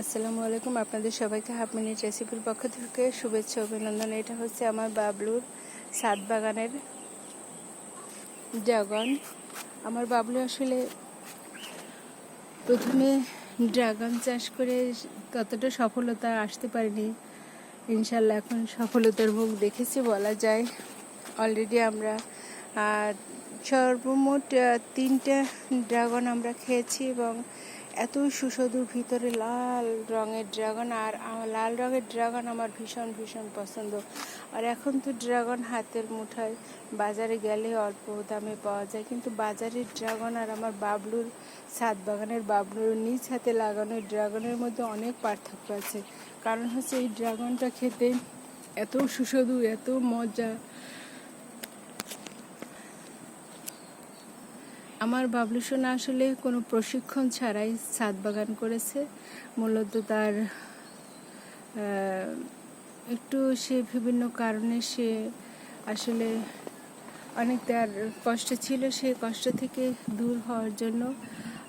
আসসালামু আলাইকুম। আপনাদের সবাইকে হাফ মিনিট রেসিপির পক্ষ থেকে শুভেচ্ছা অভিনন্দন। এটা হচ্ছে আমার বাবলুর ছাদ বাগানের ড্রাগন। আমার বাবলু আসলে প্রথমে ড্রাগন চাষ করে ততটা সফলতা আসতে পারেনি। ইনশাল্লাহ এখন সফলতার মুখ দেখেছি বলা যায়। অলরেডি আমরা সর্বমোট 3টা ড্রাগন আমরা খেয়েছি এবং এত সুস্বাদু, ভিতরে লাল রঙের ড্রাগন। আর লাল রঙের ড্রাগন আমার ভীষণ ভীষণ পছন্দ। আর এখন তো ড্রাগন হাতের মুঠায়, বাজারে গেলে অল্প দামে পাওয়া যায়, কিন্তু বাজারের ড্রাগন আর আমার বাবলুর ছাদ বাগানের বাবলুর নিজ হাতে লাগানো ড্রাগনের মধ্যে অনেক পার্থক্য আছে। কারণ হচ্ছে এই ড্রাগনটা খেতে এত সুস্বাদু, এত মজা। আমার বাবলু সোনা আসলে কোনো প্রশিক্ষণ ছাড়াই ছাদ বাগান করেছে। মূলত তার একটু সে বিভিন্ন কারণে সে আসলে অনেক তার কষ্ট ছিল, সে কষ্ট থেকে দূর হওয়ার জন্য।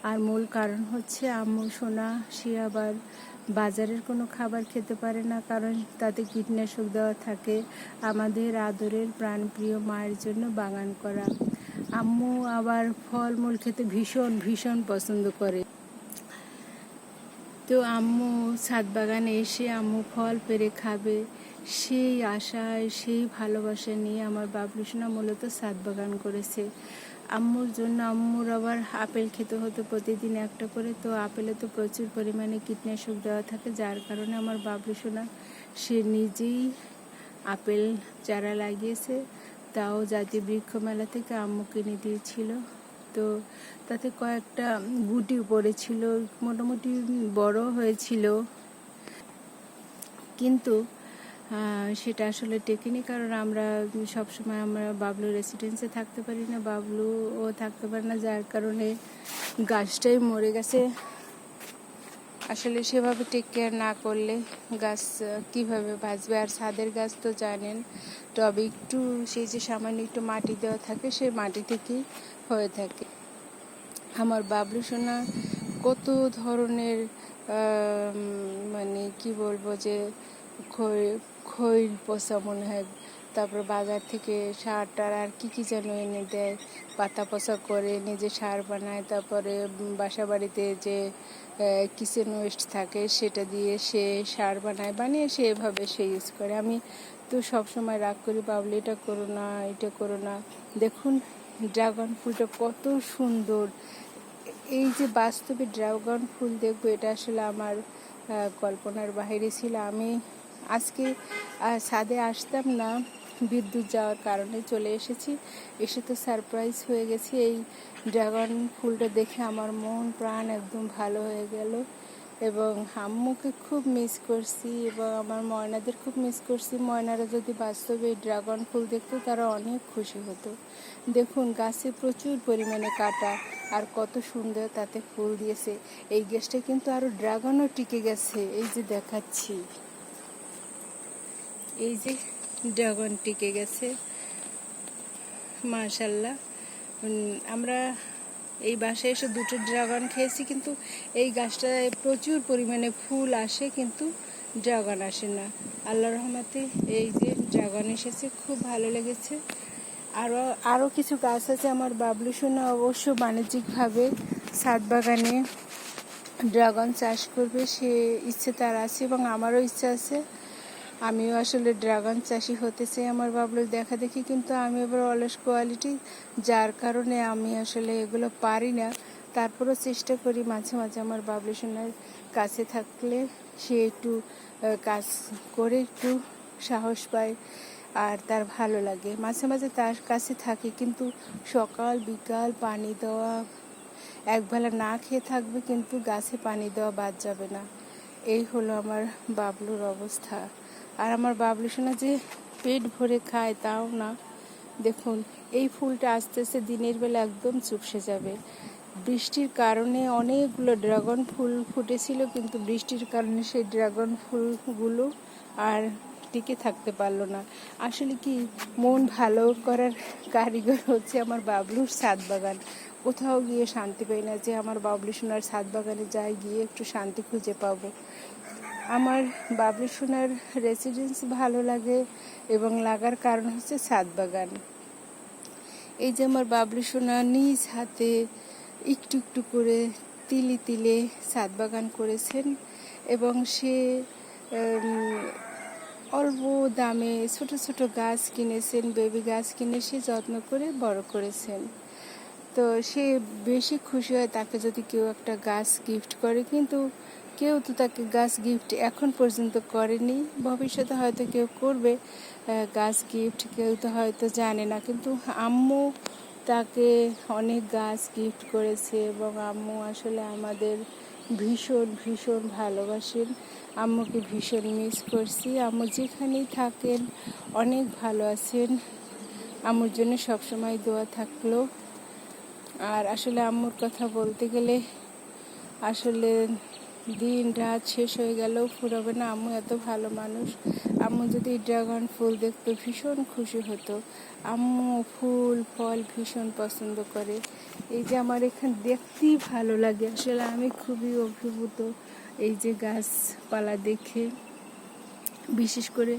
আর মূল কারণ হচ্ছে আম্মু সোনা সে আবার বাজারের কোনো খাবার খেতে পারে না, কারণ তাতে কীটনাশক দেওয়া থাকে। আমাদের আদরের প্রাণপ্রিয় মায়ের জন্য বাগান করা। আম্মু আবার ফলমূল খেতে ভীষণ ভীষণ পছন্দ করে। তো আম্মু ছাদ বাগানে এসে আম্মু ফল পেড়ে খাবে, সেই আশায় সেই ভালোবাসা নিয়ে আমার বাবলু সোনা মূলত ছাদ বাগান করেছে। আম্মুর জন্য আম্মুর আবার আপেল খেতে হতো প্রতিদিন একটা করে। তো আপেলে তো প্রচুর পরিমাণে কীটনাশক দেওয়া থাকে, যার কারণে আমার বাবলু সোনা সে নিজেই আপেল চারা লাগিয়েছে। তাও জাতীয় বৃক্ষ মেলা থেকে আম্মু কিনে দিয়েছিল। তো তাতে কয়েকটা গুটি পড়েছিল, মোটামুটি বড় হয়েছিল, কিন্তু সেটা আসলে টেকেনি। কারণ আমরা সবসময় আমরা বাবলু রেসিডেন্সে থাকতে পারি না, বাবলুও থাকতে পারে না, যার কারণে গাছটাই মরে গেছে। আসলে সেভাবে টেক কেয়ার না করলে গাছ কীভাবে বাঁচবে। আর ছাদের গাছ তো জানেন, টবে একটু সেই যে সামান্য একটু মাটি দেওয়া থাকে, সেই মাটি থেকেই হয়ে থাকে। আমার বাবলু সোনা কত ধরনের মানে কি বলবো যে খৈল পোষা মনে হয়, তারপর বাজার থেকে সার টার আর কি যেন এনে দেয়, পাতা পোষা করে নিজে সার বানায়। তারপরে বাসা বাড়িতে যে কিচেন ওয়েস্ট থাকে সেটা দিয়ে সে সার বানিয়ে সে এভাবে সে ইউজ করে। আমি তো সবসময় রাগ করি, বাবলু এটা করো না, এটা করো না। দেখুন ড্রাগন ফুলটা কত সুন্দর। এই যে বাস্তবে ড্রাগন ফুল দেখবো, এটা আসলে আমার কল্পনার বাইরে ছিল। আমি আজকে ছাদে আসতাম না, বিদ্যুৎ যাওয়ার কারণে চলে এসেছি। এসে তো সারপ্রাইজ হয়ে গেছি। এই ড্রাগন ফুলটা দেখে আমার মন প্রাণ একদম ভালো হয়ে গেল এবং আম্মুকে খুব মিস করছি এবং আমার ময়নাদের খুব মিস করছি। ময়নারা যদি বাস্তবে এই ড্রাগন ফুল দেখতো তারা অনেক খুশি হতো। দেখুন গাছে প্রচুর পরিমাণে কাটা, আর কত সুন্দর তাতে ফুল দিয়েছে। এই গাছটা কিন্তু আরও ড্রাগনও টিকে গেছে। এই যে দেখাচ্ছি, এই যে ড্রাগন টিকে গেছে মাশাআল্লাহ। আমরা এই বাসায় এসে 2টো ড্রাগন খেয়েছি, কিন্তু এই গাছটায় প্রচুর পরিমাণে ফুল আসে কিন্তু ড্রাগন আসে না। আল্লাহর রহমতে এই যে ড্রাগন এসেছে, খুব ভালো লেগেছে। আরও কিছু গাছ আছে। আমার বাবলু সোনা অবশ্য বাণিজ্যিকভাবে ছাদ বাগানে ড্রাগন চাষ করবে, সে ইচ্ছে তার আছে এবং আমারও ইচ্ছা আছে। আমিও আসলে ড্রাগন চাষি হতে চাই আমার বাবলুর দেখা দেখি, কিন্তু আমি এবার অলস কোয়ালিটি, যার কারণে আমি আসলে এগুলো পারি না। তারপরও চেষ্টা করি মাঝে মাঝে আমার বাবলু সোনার কাছে থাকলে সে একটু কাজ করে একটু সাহস পায় আর তার ভালো লাগে। মাঝে মাঝে তার কাছে থাকি, কিন্তু সকাল বিকাল পানি দেওয়া, একবেলা না খেয়ে থাকবে কিন্তু গাছে পানি দেওয়া বাদ যাবে না। এই হলো আমার বাবলুর অবস্থা। আর আমার বাবলু সোনা যে পেট ভরে খায় তাও না। দেখুন এই ফুলটা আস্তে আস্তে দিনের বেলা একদম চুপসে যাবে। বৃষ্টির কারণে অনেকগুলো ড্রাগন ফুল ফুটেছিল, কিন্তু বৃষ্টির কারণে সেই ড্রাগন ফুলগুলো আর টিকে থাকতে পারলো না। আসলে কি, মন ভালো করার কারিগর হচ্ছে আমার বাবলুর ছাদ বাগান। কোথাও গিয়ে শান্তি পাই না যে আমার বাবলু সোনার ছাদ বাগানে যাই, গিয়ে একটু শান্তি খুঁজে পাবো। আমার বাবলু সোনার রেসিডেন্স ভালো লাগে এবং লাগার কারণ হচ্ছে ছাদ বাগান। এই যে আমার বাবলু সোনা নিজ হাতে একটু একটু করে তিলে তিলে ছাদ বাগান করেছেন এবং সে অল্প দামে ছোট ছোট গাছ কিনেছেন, বেবি গাছ কিনে সে যত্ন করে বড় করেছেন। তো সে বেশি খুশি হয় তাকে যদি কেউ একটা গাছ গিফট করে, কিন্তু কেউ তো তাকে গাছ গিফট এখন পর্যন্ত করেনি। ভবিষ্যতে হয়তো কেউ করবে গাছ গিফট, কেউ তো হয়তো জানে না। কিন্তু আম্মু তাকে অনেক গাছ গিফট করেছে এবং আম্মু আসলে আমাদের ভীষণ ভীষণ ভালোবাসেন। আম্মুকে ভীষণ মিস করছি। আম্মু যেখানেই থাকেন অনেক ভালো আছেন। আম্মুর জন্য সবসময় দোয়া থাকলো। আর আসলে আম্মুর কথা বলতে গেলে আসলে দিন রাত শেষ হয়ে গেলেও ফুরাবে না। আম্মু এত ভালো মানুষ। আম্মু যদি ড্রাগন ফুল দেখতো ভীষণ খুশি হতো। আম্মু ফুল ফল ভীষণ পছন্দ করে। এই যে আমার এখানে দেখতেই ভালো লাগে। আসলে আমি খুবই অভিভূত এই যে গাছপালা দেখে, বিশেষ করে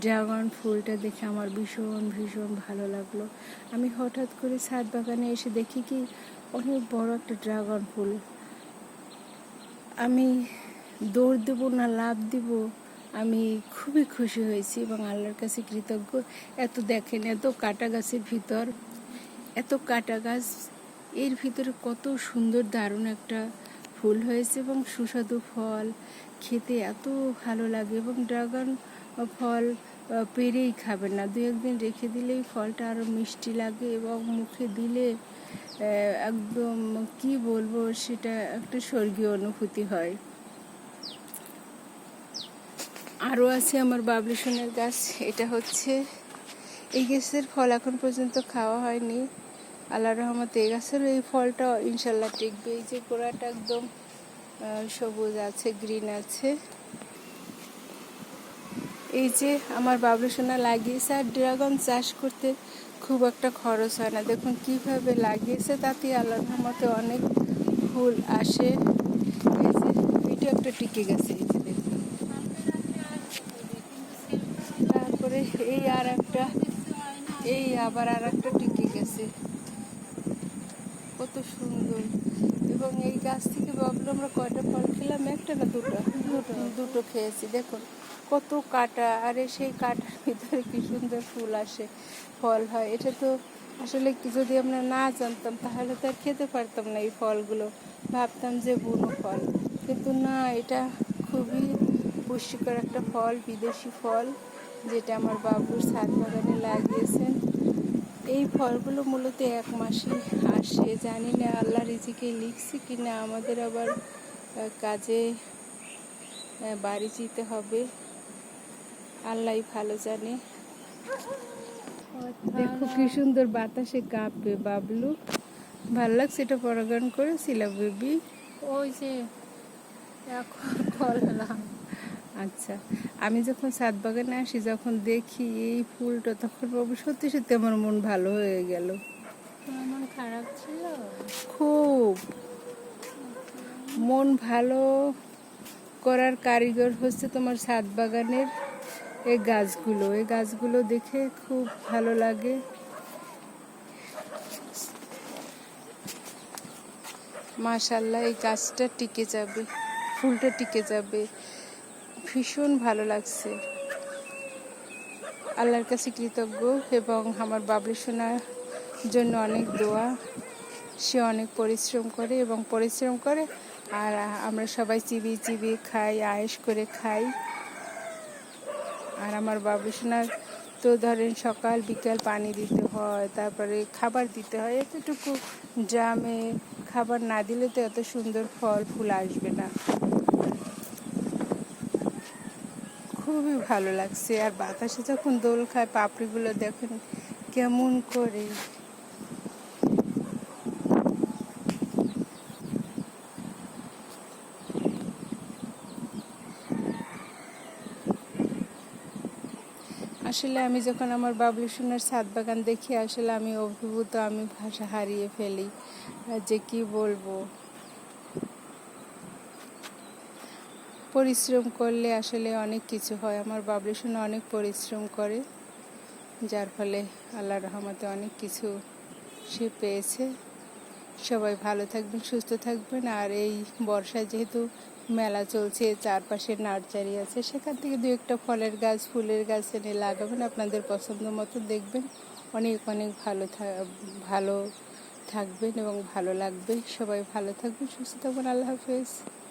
ড্রাগন ফুলটা দেখে আমার ভীষণ ভীষণ ভালো লাগলো। আমি হঠাৎ করে ছাদ বাগানে এসে দেখি কি অনেক বড় একটা ড্রাগন ফুল। আমি দৌড় দেবো না লাফ দিব, আমি খুবই খুশি হয়েছি এবং আল্লাহর কাছে কৃতজ্ঞ। এত দেখেন, এত কাটা গাছের ভিতর, এত কাটা গাছ, এর ভিতরে কত সুন্দর দারুণ একটা ফুল হয়েছে এবং সুস্বাদু ফল, খেতে এত ভালো লাগে। এবং ড্রাগন ফল পেরেই খাবেন না, দু একদিন রেখে দিলেই ফলটা আরও মিষ্টি লাগে এবং মুখে দিলে একদম কি বলবো, সেটা একটা স্বর্গীয় অনুভূতি হয়। আরও আছে আমার বাবলু সোনার গাছ। এটা হচ্ছে, এই গাছের ফল এখন পর্যন্ত খাওয়া হয়নি। আল্লাহর রহমতে এই গাছেরও এই ফলটা ইনশাল্লাহ টিকবে। এই যে গোড়াটা একদম সবুজ আছে, গ্রিন আছে। এই যে আমার বাবলু সোনা লাগিয়েছে। আর ড্রাগন চাষ করতে খুব একটা খরচ হয় না। দেখুন কিভাবে লাগিয়েছে, তাতে আল্লাহর রহমতে অনেক ফুল আসে। এই যে এটা একটা টিকে গেছে, এই যে দেখুন। তারপরে এই আর একটা, এই আবার আর একটা টিকে গেছে, কত সুন্দর। এবং এই গাছ থেকে ভাবলো আমরা কয়টা ফল খেলাম, একটা না দুটো, দুটো খেয়েছি। দেখুন কত কাটা, আরে সেই কাটার ভিতরে কি সুন্দর ফুল আসে, ফল হয়। এটা তো আসলে যদি আমরা না জানতাম তাহলে তো আর খেতে পারতাম না এই ফলগুলো, ভাবতাম যে বুনো ফল। কিন্তু না, এটা খুবই পুষ্টিকর একটা ফল, বিদেশি ফল, যেটা আমার বাবুর ছাদ বাগানে লাগিয়েছেন। এই ফলগুলো মূলত 1 মাসে আসে। জানি না আল্লাহ রিজিকে লিখছে কিনা, আমাদের আবার কাজে বাড়ি যেতে হবে, আল্লাহ ভালো জানে। দেখো কি সুন্দর বাতাসে কাঁপে বাবলু। ভালো লাগছে, এটা পরাগায়ন করেছিল বেবি। ওই যে এখন করলাম। আচ্ছা, আমি যখন ছাদ বাগানে আসি, যখন দেখি এই ফুলটা, তখন বাবু সত্যি সত্যি আমার মন ভালো হয়ে গেল। তোমার মন খারাপ ছিল? খুব। মন ভালো করার কারিগর হচ্ছে তোমার ছাদ বাগানের এই গাছগুলো। এই গাছগুলো দেখে খুব ভালো লাগে। মাশাআল্লাহ, এই গাছটা টিকে যাবে, ফুলটা টিকে যাবে, ভীষণ ভালো লাগছে। আল্লাহর কাছে কৃতজ্ঞ এবং আমার বাবলু সোনার জন্য অনেক দোয়া। সে অনেক পরিশ্রম করে এবং পরিশ্রম করে, আর আমরা সবাই চিবিয়ে চিবিয়ে খাই, আয়েশ করে খাই। আর আমার বাবলু সোনার তো ধরেন সকাল বিকাল পানি দিতে হয়, তারপরে খাবার দিতে হয়। এতটুকু ড্রামে খাবার না দিলে তো এত সুন্দর ফল ফুল আসবে না। খুবই ভালো লাগছে। আর বাতাসে যখন দোল খায়, পাপড়িগুলো দেখেন কেমন করে। আসলে আমি যখন আমার বাবলু সোনার ছাদ বাগান দেখি, আসলে আমি অভিভূত, আমি ভাষা হারিয়ে ফেলি। আর যে কি বলবো, পরিশ্রম করলে আসলে অনেক কিছু হয়। আমার বাবলু সোনা অনেক পরিশ্রম করে, যার ফলে আল্লাহর রহমতে অনেক কিছু সে পেয়েছে। সবাই ভালো থাকবেন, সুস্থ থাকবেন। আর এই বর্ষায় যেহেতু মেলা চলছে, চারপাশে নার্সারি আছে, সেখান থেকে দু একটা ফলের গাছ, ফুলের গাছ এনে লাগাবেন, আপনাদের পছন্দ মতো। দেখবেন অনেক অনেক ভালো থাকবেন এবং ভালো লাগবে। সবাই ভালো থাকবেন, সুস্থ থাকবেন। আল্লাহ হাফেজ।